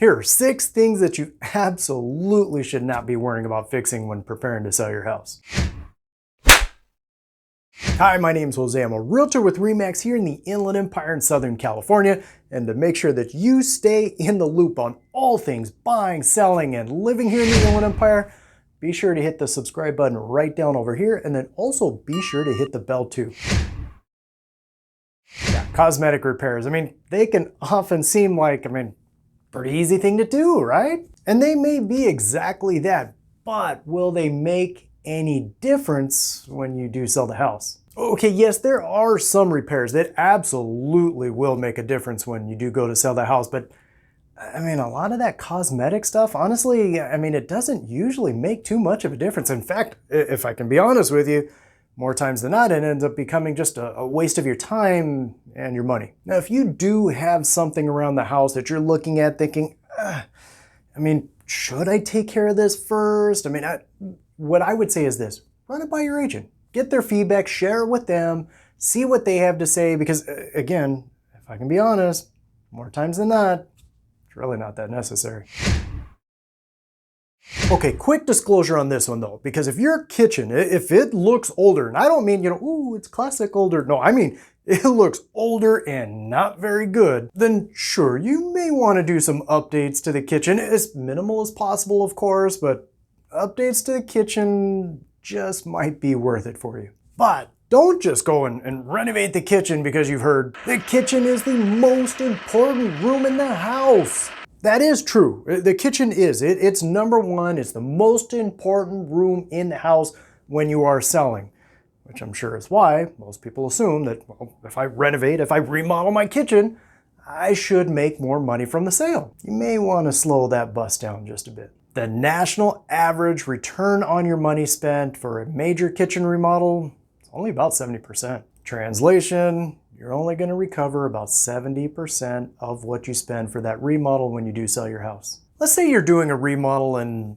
Here are 6 things that you absolutely should not be worrying about fixing when preparing to sell your house. Hi, my name is Jose. I'm a realtor with RE/MAX here in the Inland Empire in Southern California. And to make sure that you stay in the loop on all things buying, selling, and living here in the Inland Empire, be sure to hit the subscribe button right down over here, and then also be sure to hit the bell too. Yeah, cosmetic repairs. They can often seem like, pretty easy thing to do, right? And they may be exactly that, but will they make any difference when you do sell the house? Okay, yes, there are some repairs that absolutely will make a difference when you do go to sell the house, but a lot of that cosmetic stuff, honestly, it doesn't usually make too much of a difference. In fact, if I can be honest with you, more times than not, it ends up becoming just a waste of your time and your money. Now, if you do have something around the house that you're looking at thinking, should I take care of this first? What I would say is this: run it by your agent. Get their feedback, share it with them, see what they have to say, because again, if I can be honest, more times than not, it's really not that necessary. Okay, quick disclosure on this one though, because if your kitchen, if it looks older, and I don't mean, ooh, it's classic older. No, it looks older and not very good, then sure, you may want to do some updates to the kitchen, as minimal as possible, of course, but updates to the kitchen just might be worth it for you. But don't just go and renovate the kitchen because you've heard the kitchen is the most important room in the house. That is true. The kitchen is. It's number one. It's the most important room in the house when you are selling, which I'm sure is why most people assume that, well, if I remodel my kitchen, I should make more money from the sale. You may want to slow that bus down just a bit. The national average return on your money spent for a major kitchen remodel is only about 70%. Translation: you're only going to recover about 70% of what you spend for that remodel when you do sell your house. Let's say you're doing a remodel and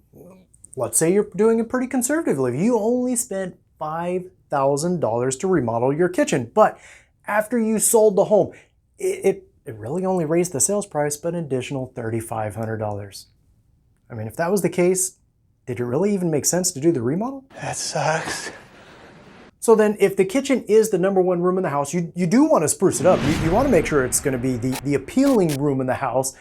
let's say you're doing it pretty conservatively. You only spent $5,000 to remodel your kitchen, but after you sold the home, it really only raised the sales price by an additional $3,500. If that was the case, did it really even make sense to do the remodel? That sucks. So then, if the kitchen is the number one room in the house, you do want to spruce it up. You want to make sure it's going to be the appealing room in the house,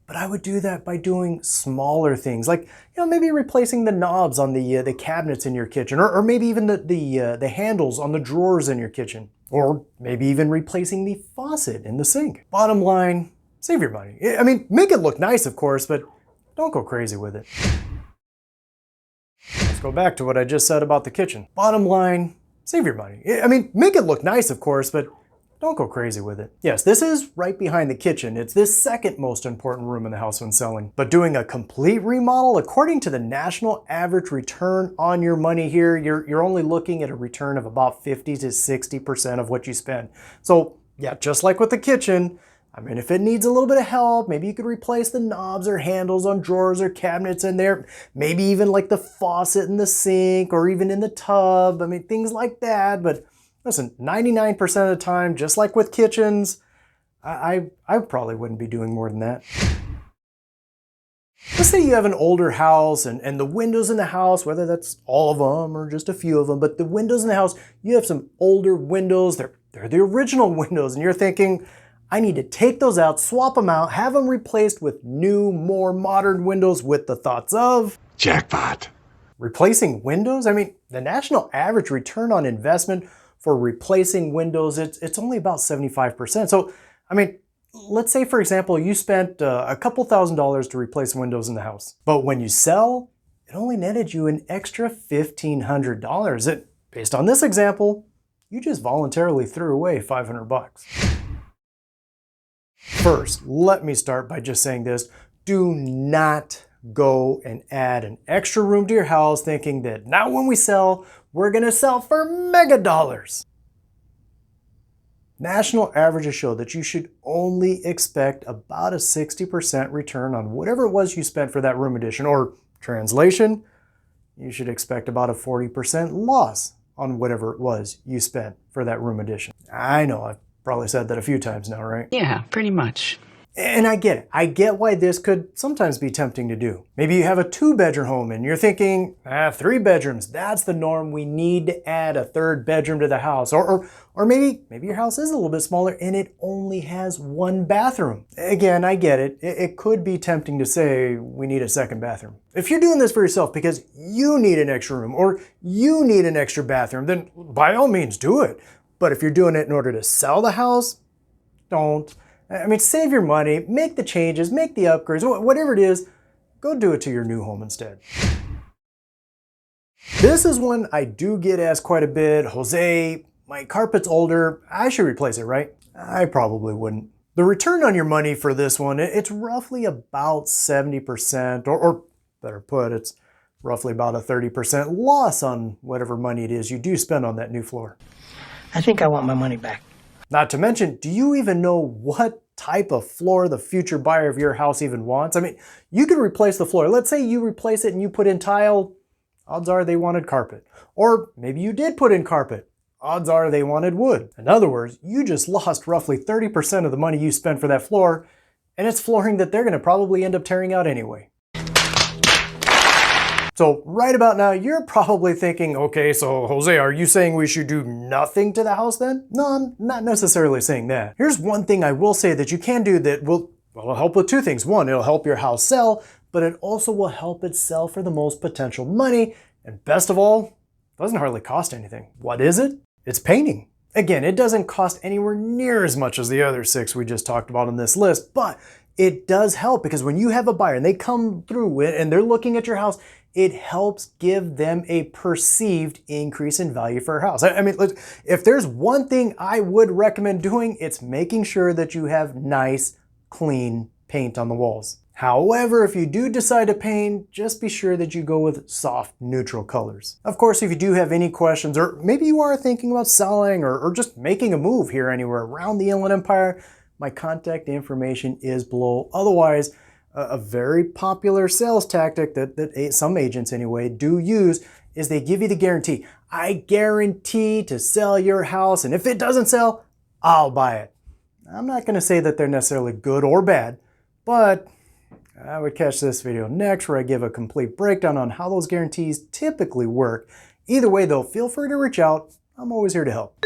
but I would do that by doing smaller things, like maybe replacing the knobs on the cabinets in your kitchen, or maybe even the handles on the drawers in your kitchen, or maybe even replacing the faucet in the sink. Bottom line, save your money. Make it look nice, of course, but don't go crazy with it. Let's go back to what I just said about the kitchen. Bottom line, save your money. Make it look nice, of course, but don't go crazy with it. Yes, this is right behind the kitchen. It's the second most important room in the house when selling. But doing a complete remodel, according to the national average return on your money here, you're only looking at a return of about 50 to 60% of what you spend. So yeah, just like with the kitchen, if it needs a little bit of help, maybe you could replace the knobs or handles on drawers or cabinets in there, maybe even like the faucet in the sink or even in the tub, things like that. But listen, 99% of the time, just like with kitchens, I probably wouldn't be doing more than that. Let's say you have an older house and the windows in the house, whether that's all of them or just a few of them, but the windows in the house, you have some older windows, they're the original windows, and you're thinking, I need to take those out, swap them out, have them replaced with new, more modern windows with the thoughts of jackpot. Replacing windows? The national average return on investment for replacing windows, it's only about 75%. So, let's say, for example, you spent a couple $1,000s to replace windows in the house. But when you sell, it only netted you an extra $1,500. Based on this example, you just voluntarily threw away $500. First, let me start by just saying this: do not go and add an extra room to your house thinking that now when we sell, we're going to sell for mega dollars. National averages show that you should only expect about a 60% return on whatever it was you spent for that room addition, or translation, you should expect about a 40% loss on whatever it was you spent for that room addition. I know, I've probably said that a few times now, right? Yeah, pretty much. And I get it. I get why this could sometimes be tempting to do. Maybe you have a 2-bedroom home and you're thinking, 3 bedrooms, that's the norm. We need to add a 3rd bedroom to the house. Or maybe your house is a little bit smaller and it only has 1 bathroom. Again, I get it. It could be tempting to say we need a 2nd bathroom. If you're doing this for yourself because you need an extra room or you need an extra bathroom, then by all means do it. But if you're doing it in order to sell the house, don't. I mean, save your money, make the changes, make the upgrades, whatever it is, go do it to your new home instead. This is one I do get asked quite a bit. Jose, my carpet's older, I should replace it, right? I probably wouldn't. The return on your money for this one, it's roughly about 70%, or better put, it's roughly about a 30% loss on whatever money it is you do spend on that new floor. I think I want my money back. Not to mention, do you even know what type of floor the future buyer of your house even wants? I mean, you could replace the floor. Let's say you replace it and you put in tile, odds are they wanted carpet. Or maybe you did put in carpet, odds are they wanted wood. In other words, you just lost roughly 30% of the money you spent for that floor, and it's flooring that they're gonna probably end up tearing out anyway. So right about now, you're probably thinking, okay, so Jose, are you saying we should do nothing to the house then? No, I'm not necessarily saying that. Here's one thing I will say that you can do that will help with 2 things. One, it'll help your house sell, but it also will help it sell for the most potential money. And best of all, it doesn't hardly cost anything. What is it? It's painting. Again, it doesn't cost anywhere near as much as the other 6 we just talked about on this list, but it does help because when you have a buyer and they come through and they're looking at your house, it helps give them a perceived increase in value for a house. I mean, if there's one thing I would recommend doing, it's making sure that you have nice, clean paint on the walls. However, if you do decide to paint, just be sure that you go with soft, neutral colors. Of course, if you do have any questions, or maybe you are thinking about selling or just making a move here anywhere around the Inland Empire, my contact information is below. Otherwise, a very popular sales tactic that some agents anyway do use is they give you the guarantee. I guarantee to sell your house, and if it doesn't sell, I'll buy it. I'm not gonna say that they're necessarily good or bad, but I would catch this video next where I give a complete breakdown on how those guarantees typically work. Either way though, feel free to reach out. I'm always here to help.